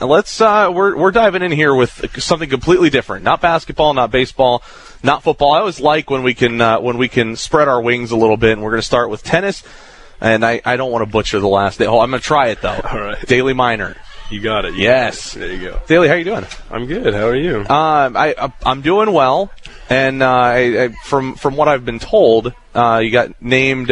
let's we're diving in here with something completely different. Not basketball, not baseball, not football. I always like when we can spread our wings a little bit, and we're going to start with tennis. And I don't want to butcher the last name. Oh, I'm going to try it though. All right. Daly Meinert. You got it. Yes. There you go. Daly, how you doing? I'm good. How are you? I'm doing well, and from what I've been told, you got named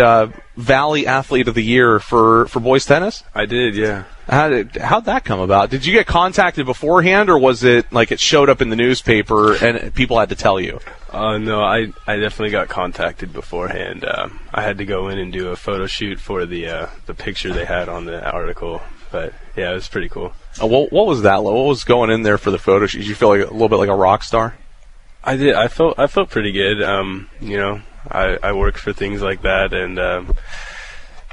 Valley Athlete of the Year for boys tennis. I did, yeah. How'd that come about? Did you get contacted beforehand, or was it like it showed up in the newspaper and people had to tell you? No, I definitely got contacted beforehand. I had to go in and do a photo shoot for the picture they had on the article. But yeah, it was pretty cool. What was that? What was going in there for the photo shoot? Did you feel like a little bit like a rock star? I did. I felt pretty good. I work for things like that, and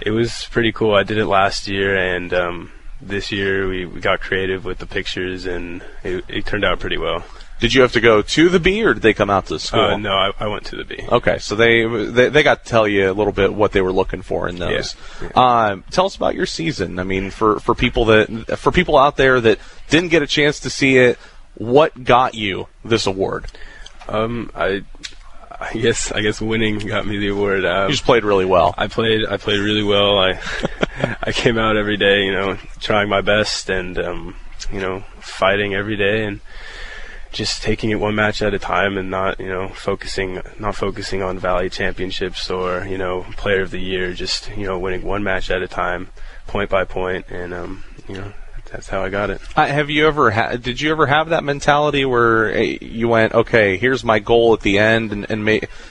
it was pretty cool. I did it last year, and this year we got creative with the pictures, and it turned out pretty well. Did you have to go to the Bee, or did they come out to the school? No, I went to the Bee. Okay, so they got to tell you a little bit what they were looking for in those. Yeah. Tell us about your season. I mean, for people out there that didn't get a chance to see it, what got you this award? I guess winning got me the award. You just played really well. I played really well. I came out every day, trying my best, and fighting every day, and just taking it one match at a time, and not focusing on Valley championships or player of the year. Just winning one match at a time, point by point, and that's how I got it. Did you ever have that mentality where you went, okay, here's my goal at the end, and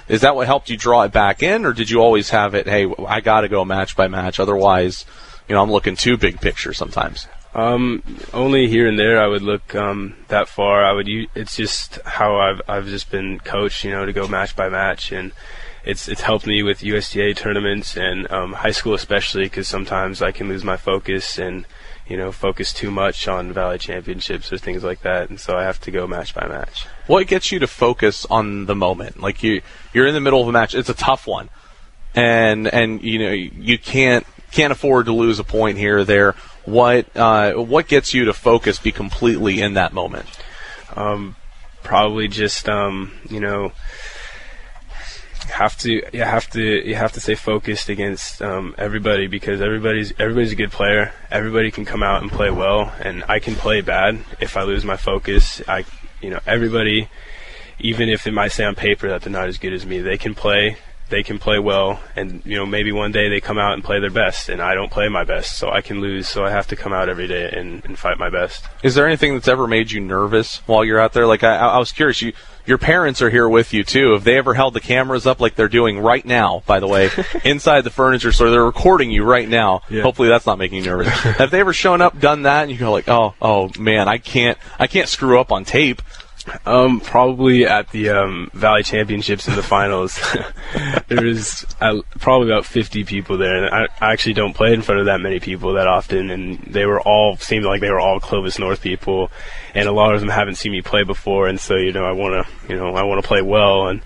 is that what helped you draw it back in, or did you always have it, hey, I got to go match by match, otherwise, I'm looking too big picture sometimes? Only here and there I would look that far. It's just how I've just been coached, to go match by match, and it's helped me with USTA tournaments and high school especially, because sometimes I can lose my focus and focus too much on Valley championships or things like that, and so I have to go match by match. What gets you to focus on the moment? Like you're in the middle of a match, it's a tough one, and you can't afford to lose a point here or there. What gets you to focus, be completely in that moment? Probably just you have to stay focused against everybody, because everybody's a good player. Everybody can come out and play well, and I can play bad if I lose my focus. Everybody, even if it might say on paper that they're not as good as me, they can play well, and maybe one day they come out and play their best, and I don't play my best, so I can lose. So I have to come out every day and fight my best. Is there anything that's ever made you nervous while you're out there? Like I was curious, your parents are here with you too. Have they ever held the cameras up like they're doing right now, by the way, inside the furniture store? They're recording you right now. Yeah. Hopefully that's not making you nervous. Have they ever shown up, done that, and you go like, oh man, I can't screw up on tape? Probably at the Valley Championships in the finals. There was probably about 50 people there, and I actually don't play in front of that many people that often, and seemed like they were all Clovis North people, and a lot of them haven't seen me play before, and so I want to play well. And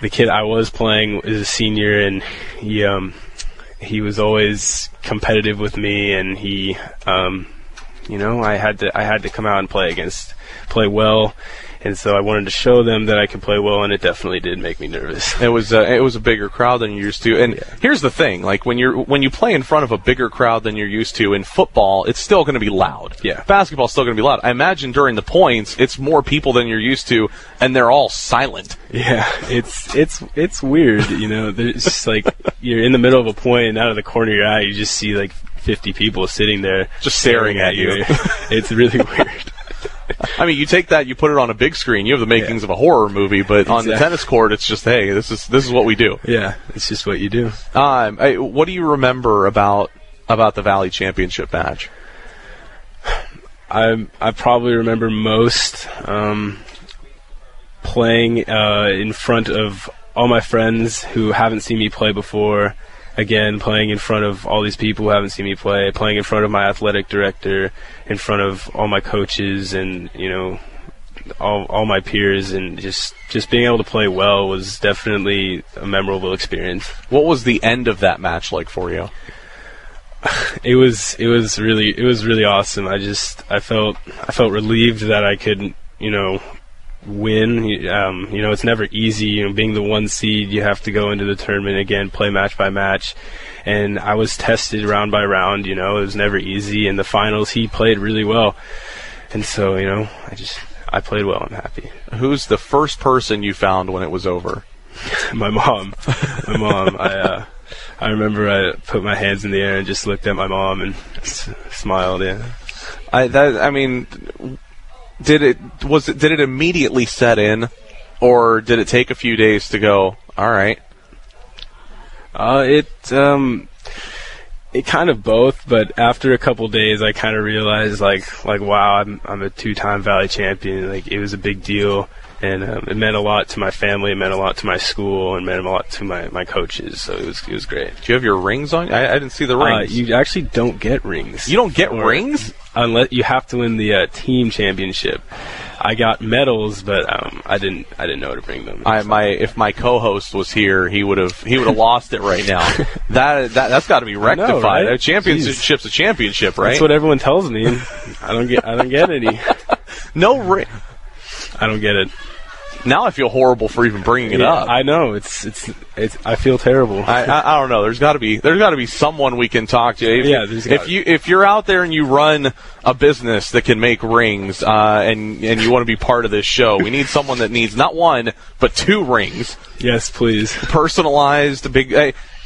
the kid I was playing is a senior, and he was always competitive with me, and he I had to come out and play well. And so I wanted to show them that I could play well, and it definitely did make me nervous. It was a bigger crowd than you're used to. And here's the thing, like when you play in front of a bigger crowd than you're used to in football, it's still going to be loud. Yeah. Basketball's still going to be loud. I imagine during the points, it's more people than you're used to, and they're all silent. Yeah, it's weird, It's just like you're in the middle of a point, and out of the corner of your eye, you just see like 50 people sitting there just staring at you. It's really weird. I mean, you take that, you put it on a big screen, you have the makings of a horror movie, but on the tennis court, it's just, hey, this is what we do. Yeah, it's just what you do. What do you remember about the Valley Championship match? I probably remember most playing in front of all my friends who haven't seen me play before. Again, playing in front of all these people who haven't seen me play, playing in front of my athletic director, in front of all my coaches, and all my peers, and just being able to play well was definitely a memorable experience. What was the end of that match like for you? It was really awesome. I felt relieved that I could, win. It's never easy. Being the 1 seed, you have to go into the tournament again, play match by match. And I was tested round by round. It was never easy. In the finals, he played really well. And so, I played well. I'm happy. Who's the first person you found when it was over? My mom. I remember I put my hands in the air and just looked at my mom and smiled. Yeah. Did it immediately set in, or did it take a few days to go, all right? It kind of both, but after a couple days, I kind of realized like wow, I'm a 2-time Valley champion. Like, it was a big deal, and it meant a lot to my family, it meant a lot to my school, and meant a lot to my coaches. So it was great. Do you have your rings on? I didn't see the rings. You actually don't get rings. You don't get rings unless you have to win the team championship. I got medals, but I didn't know to bring them. If my co-host was here, he would have lost it right now. That's got to be rectified. Know, right? A championship's a championship, right? That's what everyone tells me. I don't get any. No ring. I don't get it. Now I feel horrible for even bringing it up. I know it's. I feel terrible. I don't know. There's got to be someone we can talk to. If you're out there and you run a business that can make rings, and you want to be part of this show, we need someone that needs not 1 but 2 rings. Yes, please. Personalized, big.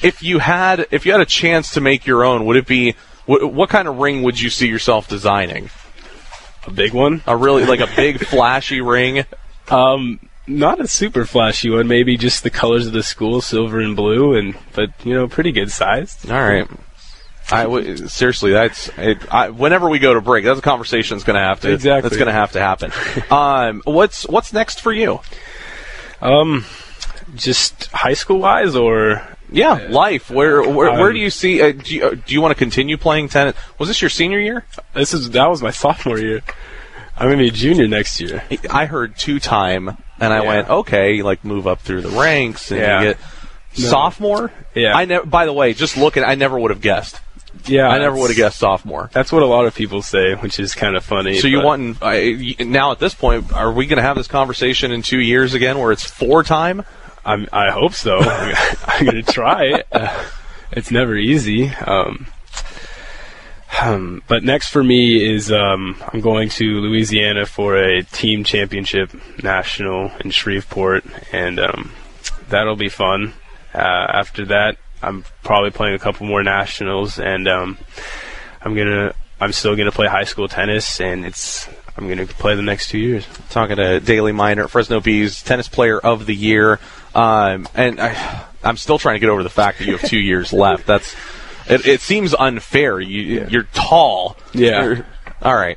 If you had a chance to make your own, would it be what kind of ring would you see yourself designing? A big one? A really a big flashy ring? Not a super flashy one. Maybe just the colors of the school, silver and blue, but pretty good sized. All right. Seriously, that's it. Whenever we go to break, that's a conversation that's going to have to. Exactly. That's going to have to happen. What's next for you? Just high school wise, or life. Where do you see? Do you want to continue playing tennis? Was this your senior year? That was my sophomore year. I'm going to be a junior next year. I heard 2-time, and I went, okay, move up through the ranks, and you get sophomore? Yeah. By the way, just looking, I never would have guessed. Yeah. I never would have guessed sophomore. That's what a lot of people say, which is kind of funny. So now at this point, are we going to have this conversation in 2 years again where it's 4-time? I hope so. I'm going to try. It's never easy. But next for me is I'm going to Louisiana for a team championship national in Shreveport, and that'll be fun. After that, I'm probably playing a couple more nationals, and I'm still gonna play high school tennis, and I'm gonna play the next 2 years. Talking to Daly Meinert, Fresno Bee's tennis player of the year, and I'm still trying to get over the fact that you have 2 years left. It seems unfair. You're tall. Yeah. All right.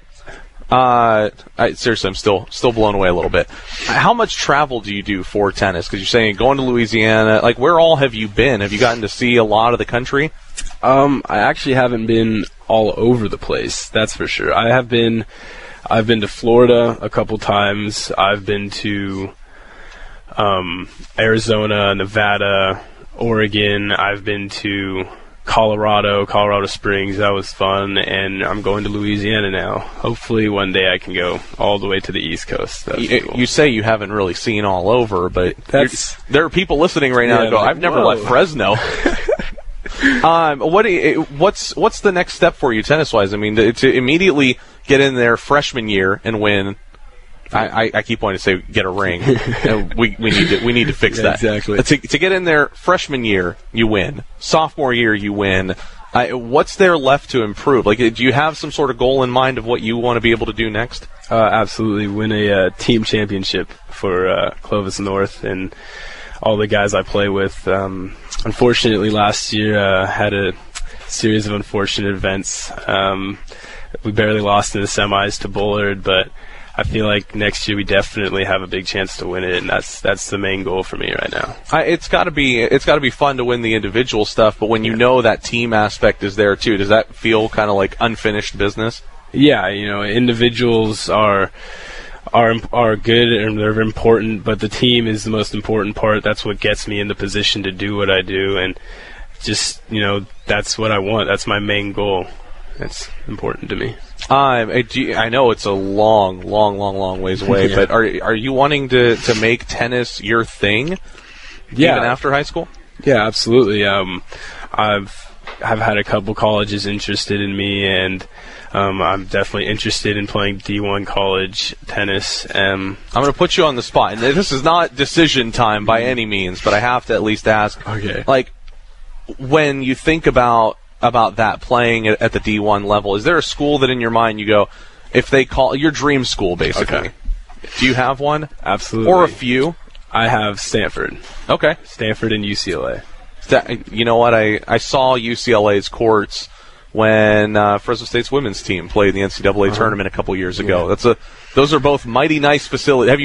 Seriously, I'm still blown away a little bit. How much travel do you do for tennis? Because you're saying going to Louisiana. Where all have you been? Have you gotten to see a lot of the country? I actually haven't been all over the place. That's for sure. I've been to Florida a couple times. I've been to Arizona, Nevada, Oregon. I've been to Colorado Springs. That was fun, and I'm going to Louisiana now. Hopefully one day I can go all the way to the East Coast. Cool. You say you haven't really seen all over, but there are people listening right now that go, I've never left Fresno. What's the next step for you tennis-wise? I mean, to immediately get in there freshman year and win. I keep wanting to say get a ring. we need to fix that. Exactly. To get in there freshman year, you win. Sophomore year, you win. What's there left to improve? Do you have some sort of goal in mind of what you want to be able to do next? Absolutely, win a team championship for Clovis North and all the guys I play with. Unfortunately, last year had a series of unfortunate events. We barely lost in the semis to Bullard, but I feel like next year we definitely have a big chance to win it, and that's the main goal for me right now. It's got to be fun to win the individual stuff, but when you know that team aspect is there too, does that feel kind of like unfinished business? Yeah, individuals are good and they're important, but the team is the most important part. That's what gets me in the position to do what I do, and just, that's what I want. That's my main goal. That's important to me. I know it's a long ways away, but are you wanting to make tennis your thing? Yeah. Even after high school? Yeah, absolutely. I've had a couple colleges interested in me, and I'm definitely interested in playing D1 college tennis. I'm going to put you on the spot, and this is not decision time by any means, but I have to at least ask. Okay. Like, when you think about that playing at the D1 level, is there a school that in your mind you go, if they call your dream school, basically? Okay. Do you have one? Absolutely. Or a few? I have Stanford. Okay. Stanford and UCLA. You know what? I saw UCLA's courts when Fresno State's women's team played in the NCAA tournament a couple years ago. Yeah. Those are both mighty nice facilities. Have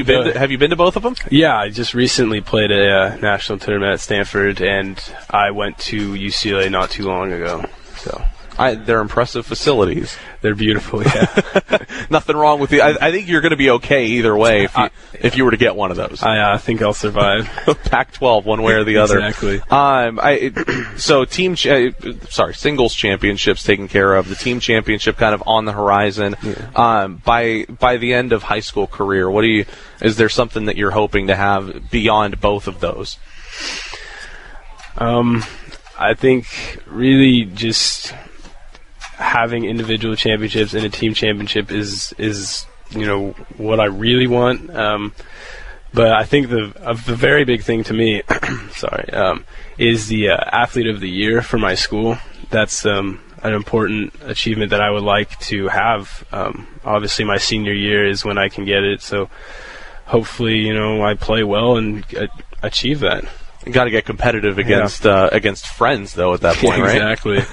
you been to both of them? Yeah, I just recently played a national tournament at Stanford, and I went to UCLA not too long ago. So they're impressive facilities. They're beautiful. Yeah. Nothing wrong with you. I think you're going to be okay either way if you were to get one of those. I think I'll survive. Pac-12, one way or the other. Exactly. So singles championships taken care of. The team championship kind of on the horizon. Yeah. By the end of high school career, is there something that you're hoping to have beyond both of those? I think really just having individual championships and a team championship is what I really want. But I think the very big thing to me, is the athlete of the year for my school. That's an important achievement that I would like to have. Obviously, my senior year is when I can get it. So hopefully, I play well and achieve that. You got to get competitive against friends though at that point, right? Exactly.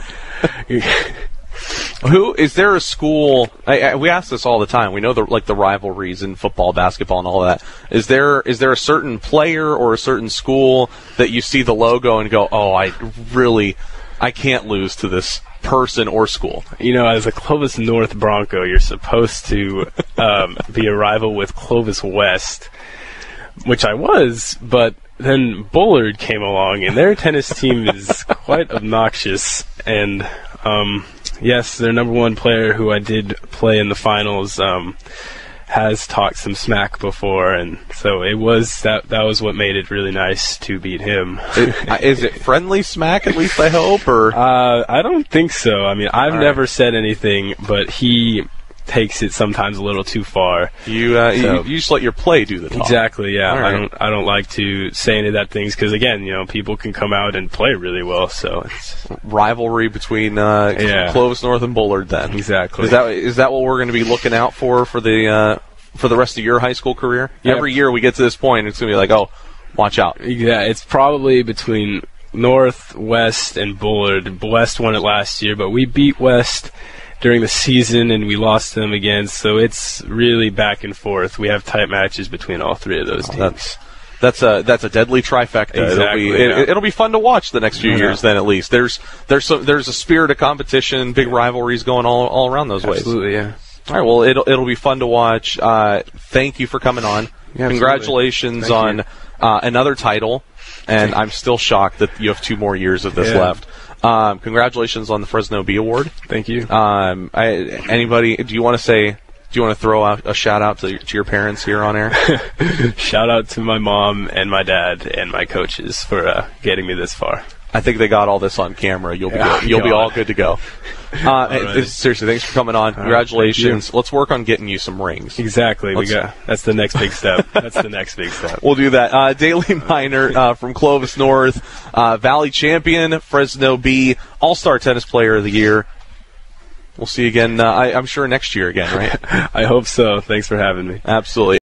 Is there a school? We ask this all the time. We know the rivalries in football, basketball, and all that. Is there a certain player or a certain school that you see the logo and go, oh, I can't lose to this person or school? As a Clovis North Bronco, you're supposed to be a rival with Clovis West, which I was, but then Bullard came along, and their tennis team is quite obnoxious. And yes, their number one player, who I did play in the finals, has talked some smack before, and so it was that was what made it really nice to beat him. Is it friendly smack, at least I hope? Or I don't think so. I mean, I've never said anything, but he takes it sometimes a little too far. You just let your play do the talk. Exactly, yeah. Right. I don't like to say any of that things because, again, people can come out and play really well. So it's rivalry between Clovis North and Bullard. Then exactly. Is that what we're going to be looking out for the rest of your high school career? Yep. Every year we get to this point, it's going to be like, oh, watch out. Yeah, it's probably between North, West, and Bullard. West won it last year, but we beat West during the season, and we lost them again, so it's really back and forth. We have tight matches between all three of those teams. That's a deadly trifecta. Exactly, it'll be fun to watch the next few years. Then at least there's a spirit of competition, big rivalries going all around those ways. Absolutely, yeah. All right, well it'll be fun to watch. Thank you for coming on. Yeah, congratulations on another title, and I'm still shocked that you have 2 more years of this left. Congratulations on the Fresno Bee Award. Thank you. Anybody? Do you want to throw out a shout out to your parents here on air? Shout out to my mom and my dad and my coaches for getting me this far. I think they got all this on camera. You'll be all good to go. Right. Seriously, thanks for coming on. Congratulations. Let's work on getting you some rings. Exactly. That's the next big step. We'll do that. Daly Meinert from Clovis North, Valley champion, Fresno Bee, All-Star Tennis Player of the Year. We'll see you again, I'm sure next year again, right? I hope so. Thanks for having me. Absolutely.